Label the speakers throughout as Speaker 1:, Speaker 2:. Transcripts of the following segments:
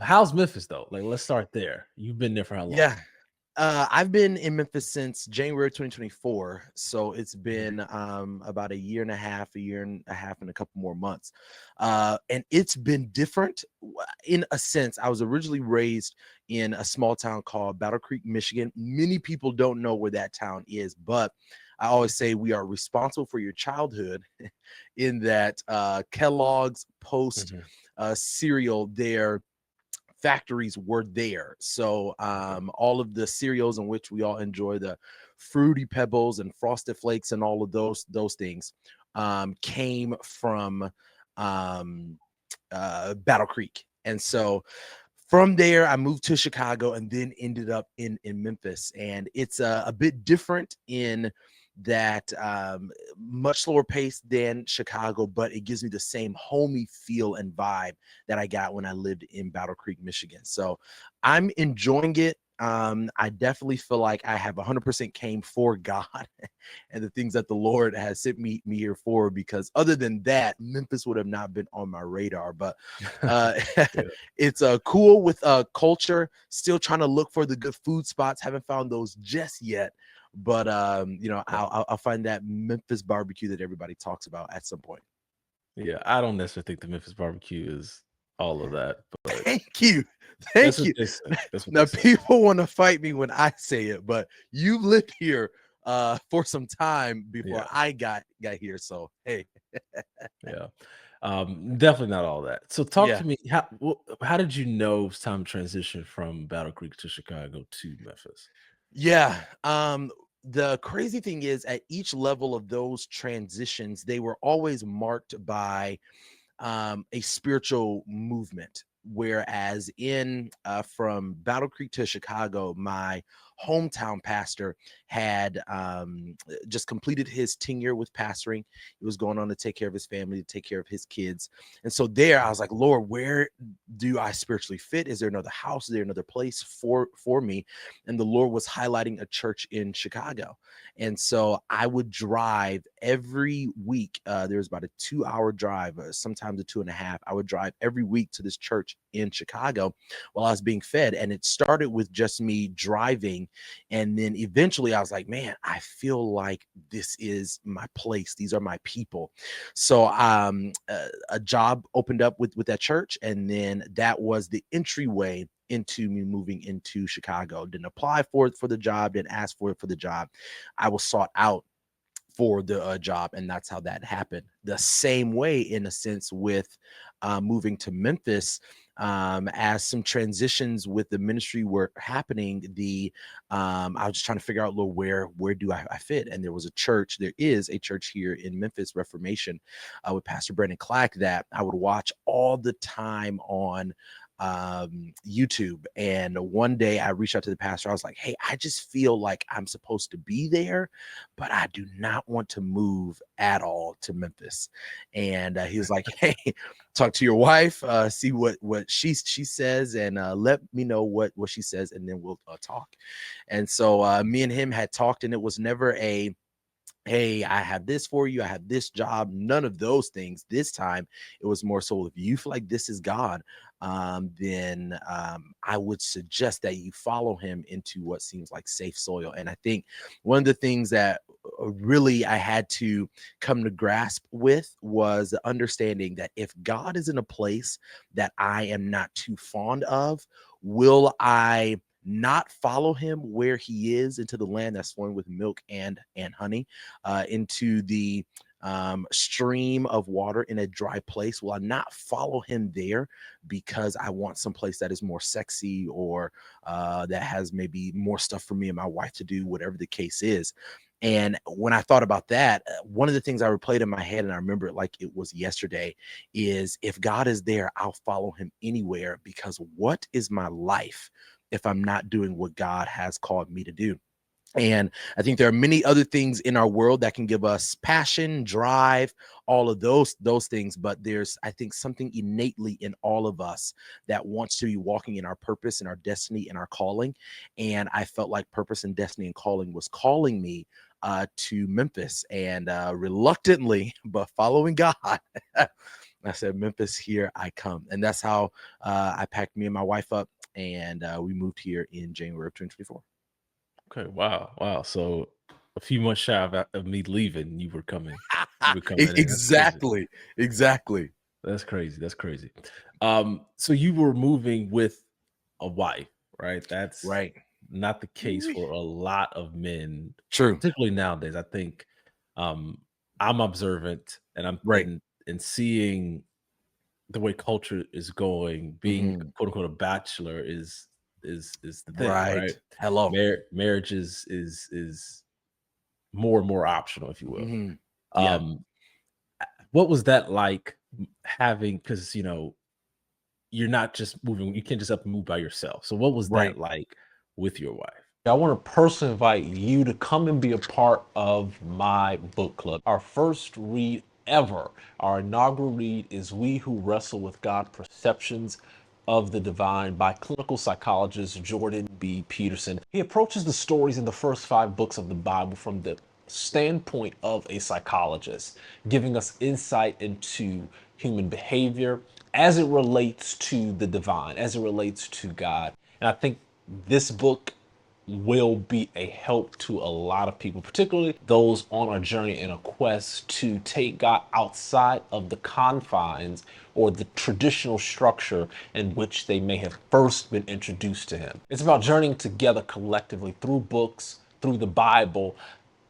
Speaker 1: How's Memphis though? Like, let's start there. You've been there for how long?
Speaker 2: Yeah. I've been in Memphis since January 2024. So it's
Speaker 1: Mhm.
Speaker 2: been about a year and a half, and a couple more months. And it's been different in a sense. I was originally raised in a small town called Battle Creek, Michigan. Many people don't know where that town is, but I always say we are responsible for your childhood in that Kellogg's Post
Speaker 1: Mhm.
Speaker 2: cereal there factories were there. So
Speaker 1: Okay.
Speaker 2: all of the cereals in which we all enjoy, the fruity pebbles and frosted flakes and all of those things came from um Battle Creek. And so from there I moved to Chicago and then ended up in Memphis. And it's a bit different in that much slower pace than Chicago, but it gives me the same homey feel and vibe that I got when I lived in Battle Creek, Michigan. So I'm enjoying it. I definitely feel like I have 100% came for God and the things that the Lord has sent me here for, because other than that, Memphis would have not been on my radar. But uh,
Speaker 1: Yeah.
Speaker 2: it's cool with culture. Still trying to look for the good food spots. Haven't found those just yet. But
Speaker 1: Yeah.
Speaker 2: I'll find that Memphis barbecue that everybody talks about at some point.
Speaker 1: Yeah. I don't necessarily think the Memphis barbecue is all of that, but
Speaker 2: Thank you.
Speaker 1: that's
Speaker 2: Thank
Speaker 1: what
Speaker 2: you.
Speaker 1: they say. That's what they
Speaker 2: Now
Speaker 1: say.
Speaker 2: people want to fight me when I say it, but you've lived here for some time before
Speaker 1: Yeah.
Speaker 2: I got here. So hey,
Speaker 1: Yeah. Definitely not all that. So talk
Speaker 2: yeah.
Speaker 1: to me. How did you know it's time to transition from Battle Creek to Chicago to Memphis?
Speaker 2: Yeah. The crazy thing is at each level of those transitions, they were always marked by a spiritual movement. Whereas in from Battle Creek to Chicago, my hometown pastor had just completed his tenure with pastoring. He was going on to take care of his family, to take care of his kids. And so there I was like, Lord, where do I spiritually fit? Is there another house? Is there another place for me? And the Lord was highlighting a church in Chicago. And so I would drive every week. There was about a 2 hour drive, sometimes a two and a half. I would drive every week to this church in Chicago while I was being fed. And it started with just me driving. And then eventually I was like, man, I feel like this is my place. These are my people. So a job opened up with that church. And then that was the entryway into me moving into Chicago. Didn't apply for the job, didn't ask for the job. I was sought out for the job, and that's how that happened. The same way, in a sense, with moving to Memphis, as some transitions with the ministry were happening. The I was just trying to figure out, Lord, where do I fit? And there was a church. There is a church here in Memphis, Reformation, with Pastor Brandon Clack, that I would watch all the time on YouTube. And one day I reached out to the pastor. I was like, hey, I just feel like I'm supposed to be there, but I do not want to move at all to Memphis. And he was like, hey, talk to your wife, see what she says, and let me know what she says, and then we'll talk. And so me and him had talked, and it was never a, hey, I have this for you, I have this job, none of those things. This time it was more so, if you feel like this is God, then I would suggest that you follow him into what seems like safe soil. And I think one of the things that really I had to come to grasp with was the understanding that if God is in a place that I am not too fond of, will I not follow him where he is into the land that's flowing with milk and honey, into the stream of water in a dry place? Will I not follow him there because I want some place that is more sexy, or that has maybe more stuff for me and my wife to do, whatever the case is? And when I thought about that, one of the things I replayed in my head, and I remember it like it was yesterday, is if God is there, I'll follow him anywhere, because what is my life if I'm not doing what God has called me to do? And I think there are many other things in our world that can give us passion, drive, all of those things. But there's, I think, something innately in all of us that wants to be walking in our purpose and our destiny and our calling. And I felt like purpose and destiny and calling was calling me to Memphis. And reluctantly, but following God, I said, Memphis, here I come. And that's how I packed me and my wife up, and we moved here in January of 2024.
Speaker 1: Okay, wow, wow. So a few months shy of me leaving, you were coming in. That's crazy.
Speaker 2: Exactly. Exactly.
Speaker 1: That's crazy. That's crazy. So you were moving with a wife, right? That's
Speaker 2: Right.
Speaker 1: not the case
Speaker 2: Ooh-wee.
Speaker 1: for a lot of men,
Speaker 2: True.
Speaker 1: particularly nowadays. I think um I'm observant and I'm
Speaker 2: Right.
Speaker 1: and seeing the way culture is going, being
Speaker 2: Hmm.
Speaker 1: quote unquote a bachelor is the thing, right?
Speaker 2: Right. Hello.
Speaker 1: Marriage is more and more optional, if you will.
Speaker 2: Hmm. Yeah.
Speaker 1: Um, what was that like having because you're not just moving, you can't just up and move by yourself. So what was
Speaker 2: Right.
Speaker 1: that like with your wife?
Speaker 3: I want to personally invite you to come and be a part of my book club. Our first read ever, our inaugural read is We Who Wrestle with God Perceptions of the Divine by clinical psychologist Jordan B. Peterson. He approaches the stories in the first 5 books of the Bible from the standpoint of a psychologist, giving us insight into human behavior as it relates to the divine, as it relates to God. And I think this book will be a help to a lot of people, particularly those on a journey in a quest to take God outside of the confines or the traditional structure in which they may have first been introduced to Him. It's about journeying together collectively through books, through the Bible,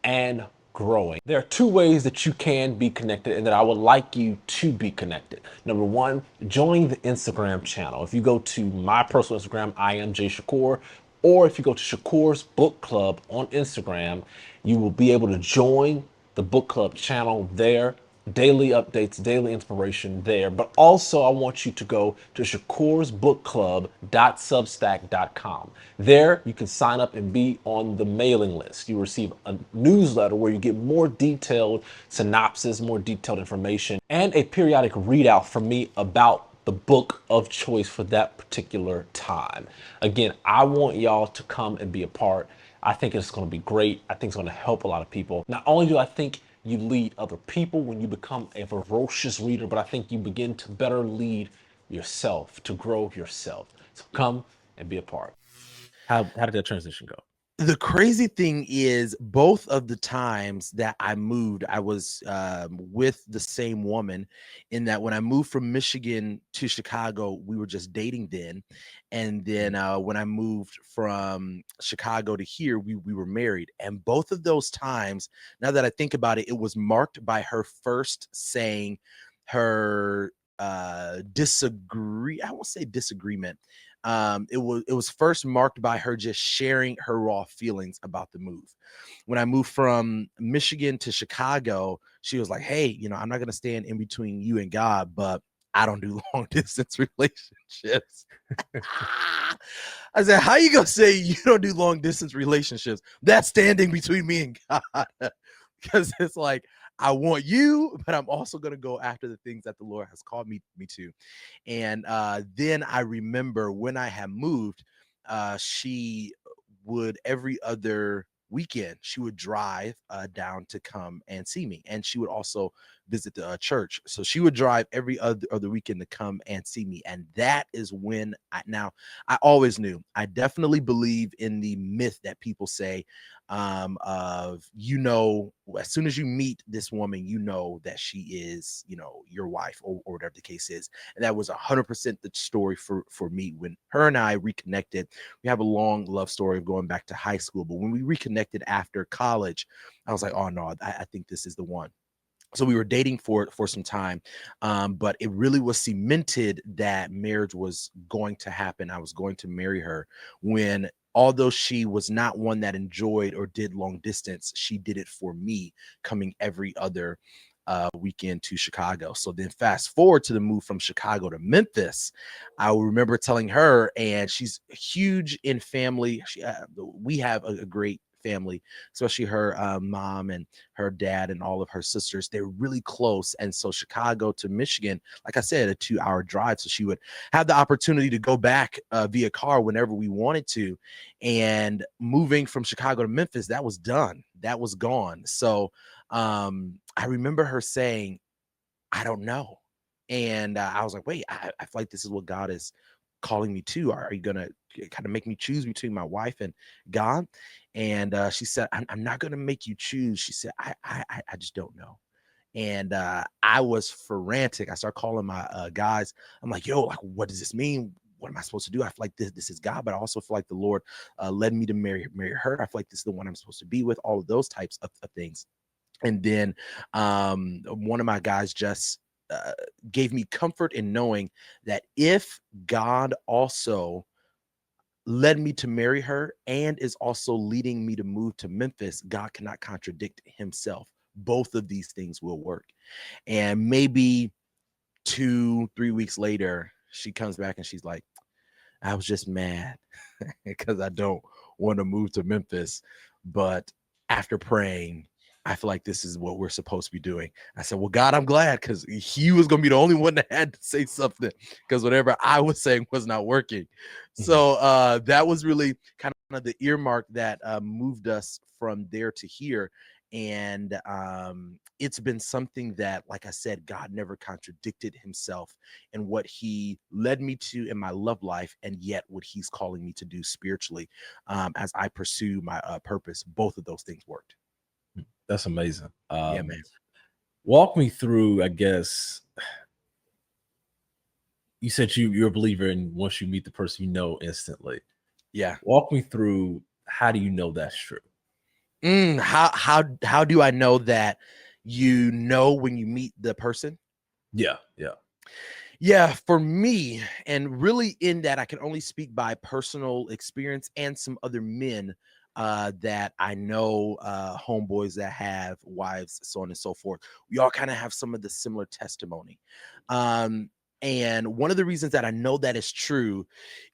Speaker 3: and growing. There are 2 ways that you can be connected and that I would like you to be connected. Number one, join the Instagram channel. If you go to my personal Instagram, I am Jay Shakur, or if you go to Shakur's Book Club on Instagram, you will be able to join the book club channel there. Daily updates, daily inspiration there. But also, I want you to go to shakursbookclub.substack.com. There, you can sign up and be on the mailing list. You receive a newsletter where you get more detailed synopsis, more detailed information, and a periodic readout from me about the book of choice for that particular time. Again, I want y'all to come and be a part. I think it's going to be great. I think it's going to help a lot of people. Not only do I think you lead other people when you become a ferocious reader, but I think you begin to better lead yourself, to grow yourself. So come and be a part.
Speaker 1: How did that transition go?
Speaker 2: The crazy thing is, both of the times that I moved, I was with the same woman. In that, when I moved from Michigan to Chicago, we were just dating then, and then
Speaker 1: Mhm.
Speaker 2: when I moved from Chicago to here, we were married. And both of those times, now that I think about it, it was marked by her first saying her disagree. I won't say disagreement. It was first marked by her just sharing her raw feelings about the move. When I moved from Michigan to Chicago, she was like, "Hey, I'm not gonna stand in between you and God, but I don't do long distance relationships." I said, "How you gonna say you don't do long distance relationships? That's standing between me and God." Because it's like, I want you, but I'm also gonna go after the things that the Lord has called me to. And then I remember when I had moved, she would every other weekend she would drive down to come and see me, and she would also visit the church. So she would drive every other weekend to come and see me, and that is when I always knew. I definitely believe in the myth that people say of, as soon as you meet this woman, that she is, your wife, or whatever the case is. And that was 100% the story for me when her and I reconnected. We have a long love story of going back to high school, but when we reconnected after college, I was like, oh no, I think this is the one. So we were dating for some time, but it really was cemented that marriage was going to happen. I was going to marry her when, although she was not one that enjoyed or did long distance, she did it for me, coming every other weekend to Chicago. So then fast forward to the move from Chicago to Memphis. I remember telling her, and she's huge in family. We have a great family, especially her mom and her dad and all of her sisters. They're really close. And so Chicago to Michigan, like I said, a 2-hour drive. So she would have the opportunity to go back via car whenever we wanted to. And moving from Chicago to Memphis, that was done. That was gone. So I remember her saying, I don't know. And I was like, wait, I feel like this is what God is calling me to. Are you gonna kind of make me choose between my wife and God? And she said, I'm not gonna make you choose. She said, I just don't know. And I was frantic. I started calling my guys. I'm like, yo, like, what does this mean? What am I supposed to do? I feel like this is God, but I also feel like the Lord led me to marry her. I feel like this is the one I'm supposed to be with. All of those types of things. And then one of my guys just uh, gave me comfort in knowing that if God also led me to marry her and is also leading me to move to Memphis, God cannot contradict himself. Both of these things will work. And maybe 2-3 weeks later, she comes back and she's like, I was just mad because I don't want to move to Memphis. But after praying, I feel like this is what we're supposed to be doing. I said, well, God, I'm glad, because he was going to be the only one that had to say something, because whatever I was saying was not working. So that was really kind of the earmark that moved us from there to here. And it's been something that, like I said, God never contradicted himself in what he led me to in my love life, and yet what he's calling me to do spiritually as I pursue my purpose. Both of those things worked.
Speaker 1: That's amazing.
Speaker 2: Yeah, man.
Speaker 1: Walk me through, I guess, you said you're a believer in once you meet the person, you know instantly.
Speaker 2: Yeah.
Speaker 1: Walk me through, how do you know that's true?
Speaker 2: How do I know that you know when you meet the person?
Speaker 1: Yeah.
Speaker 2: Yeah, for me, and really in that I can only speak by personal experience and some other men that I know, homeboys that have wives, so on and so forth. We all kind of have some of the similar testimony. Um, and one of the reasons that I know that is true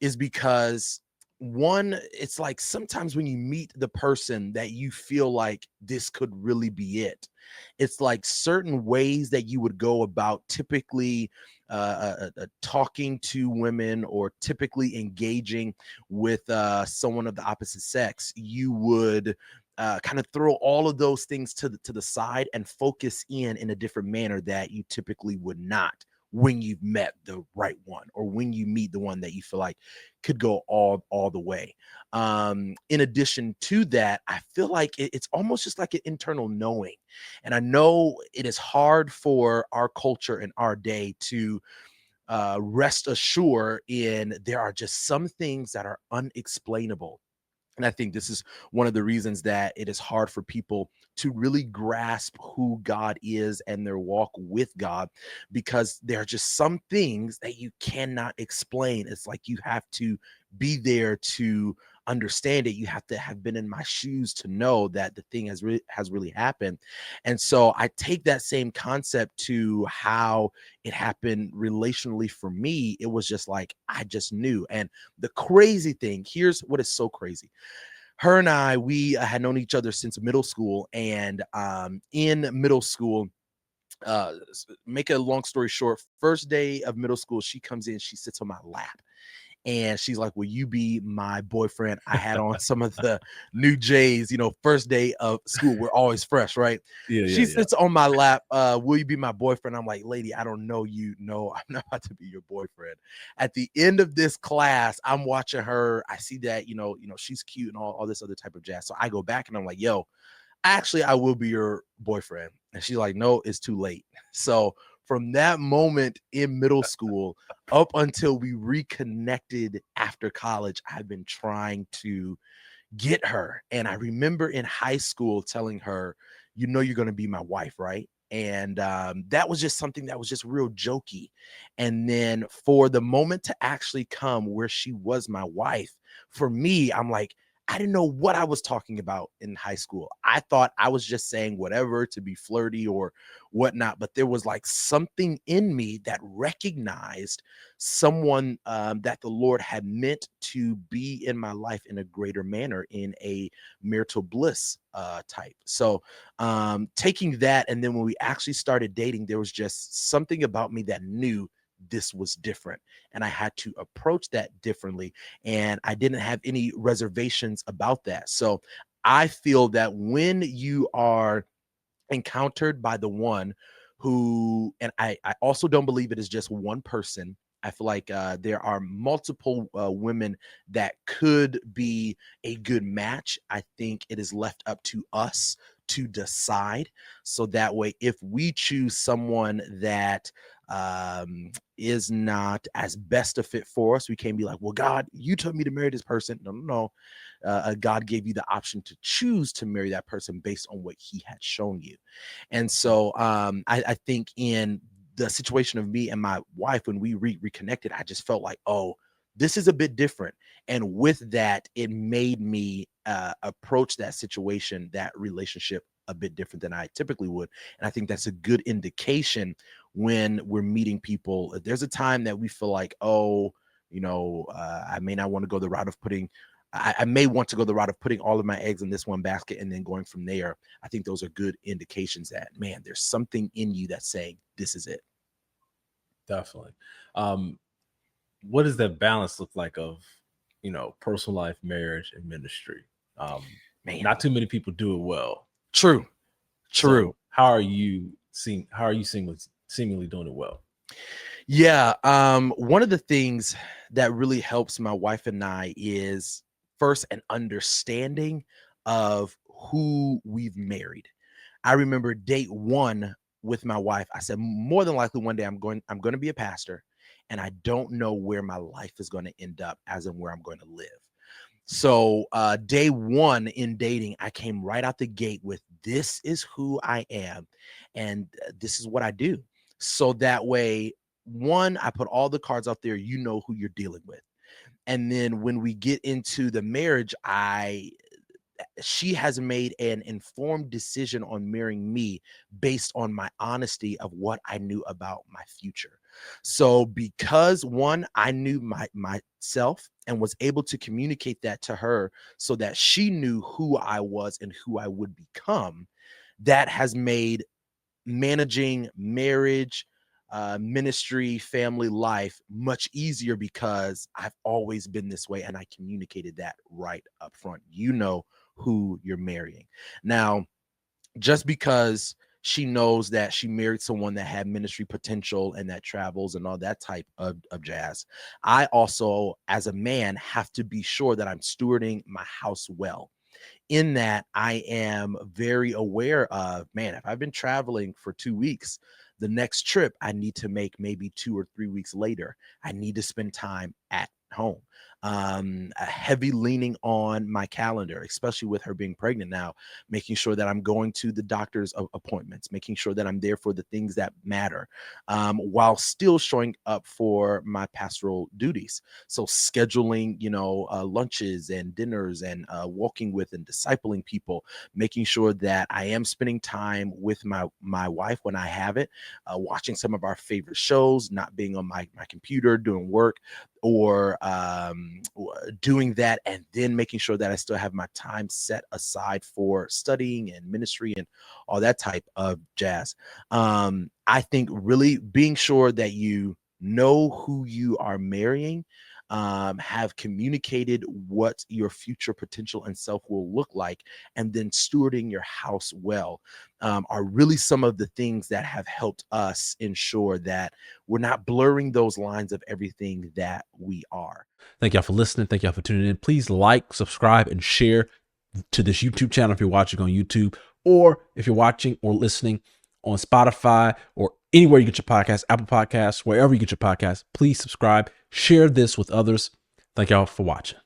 Speaker 2: is because, one, it's like sometimes when you meet the person that you feel like this could really be it. It's like certain ways that you would go about typically talking to women, or typically engaging with someone of the opposite sex. You would kind of throw all of those things to the side and focus in a different manner that you typically would not when you've met the right one, or when you meet the one that you feel like could go all the way. In addition to that, I feel like it's almost just like an internal knowing. And I know it is hard for our culture in our day to rest assured in there are just some things that are unexplainable. And I think this is one of the reasons that it is hard for people to really grasp who God is and their walk with God, because there are just some things that you cannot explain. It's like you have to be there to understand it. You have to have been in my shoes to know that the thing has really happened. And so I take that same concept to how it happened relationally for me. It was just like I just knew. And the crazy thing, here's what is so crazy. Her and I, we had known each other since middle school. And in middle school, make a long story short, first day of middle school, she comes in, she sits on my lap. And she's like, will you be my boyfriend? I had on some of the new J's, first day of school. We're always fresh, right? She
Speaker 1: Yeah.
Speaker 2: sits on my lap. Will you be my boyfriend? I'm like, lady, I don't know you. No, I'm not about to be your boyfriend. At the end of this class, I'm watching her. I see that, she's cute and all this other type of jazz. So I go back and I'm like, yo, actually, I will be your boyfriend. And she's like, no, it's too late. So from that moment in middle school up until we reconnected after college, I've been trying to get her. And I remember in high school telling her, you're going to be my wife, right? And that was just something that was just real jokey. And then for the moment to actually come where she was my wife, for me, I'm like, I didn't know what I was talking about in high school. I thought I was just saying whatever to be flirty or whatnot, but there was like something in me that recognized someone that the Lord had meant to be in my life in a greater manner, in a marital bliss type. So taking that, and then when we actually started dating, there was just something about me that knew this was different, and I had to approach that differently, and I didn't have any reservations about that. So I feel that when you are encountered by the one who, and I also don't believe it is just one person. I feel like there are multiple women that could be a good match. I think it is left up to us to decide. So that way, if we choose someone that is not as best a fit for us, we can't be like, well, God, you told me to marry this person. No, no, no. God gave you the option to choose to marry that person based on what he had shown you. And so I think in the situation of me and my wife, when we reconnected, I just felt like, oh, this is a bit different. And with that, it made me approach that situation, that relationship, a bit different than I typically would. And I think that's a good indication when we're meeting people. There's a time that we feel like, oh, I may not want to go the route of putting I may want to go the route of putting all of my eggs in this one basket and then going from there. I think those are good indications that, man, there's something in you that's saying this is it.
Speaker 1: Definitely. What does that balance look like of, personal life, marriage, and ministry?
Speaker 2: Man,
Speaker 1: Not too many people do it well.
Speaker 2: True.
Speaker 1: So how are you seemingly doing it well?
Speaker 2: Yeah. One of the things that really helps my wife and I is first an understanding of who we've married. I remember date one with my wife. I said, more than likely one day I'm going to be a pastor, and I don't know where my life is going to end up, as in where I'm going to live. So day one in dating, I came right out the gate with, this is who I am, and this is what I do. So that way, one, I put all the cards out there, you know who you're dealing with. And then when we get into the marriage, she has made an informed decision on marrying me based on my honesty of what I knew about my future. So because one, I knew myself and was able to communicate that to her so that she knew who I was and who I would become, that has made managing marriage, ministry, family life much easier, because I've always been this way and I communicated that right up front. You know who you're marrying. Now, just because she knows that she married someone that had ministry potential and that travels and all that type of jazz, I also, as a man, have to be sure that I'm stewarding my house well. In that, I am very aware of, man, if I've been traveling for 2 weeks, the next trip I need to make maybe 2 or 3 weeks later. I need to spend time at home. A heavy leaning on my calendar, especially with her being pregnant now, making sure that I'm going to the doctor's appointments, making sure that I'm there for the things that matter, while still showing up for my pastoral duties. So scheduling, lunches and dinners and walking with and discipling people, making sure that I am spending time with my wife when I have it, watching some of our favorite shows, not being on my computer doing work, or doing that, and then making sure that I still have my time set aside for studying and ministry and all that type of jazz. I think really being sure that you know who you are marrying, have communicated what your future potential and self will look like, and then stewarding your house well, are really some of the things that have helped us ensure that we're not blurring those lines of everything that we are.
Speaker 3: Thank y'all for listening. Thank y'all for tuning in. Please like, subscribe, and share to this YouTube channel if you're watching on YouTube, or if you're watching or listening on Spotify or anywhere you get your podcasts, Apple Podcasts, wherever you get your podcasts. Please subscribe, share this with others. Thank y'all for watching.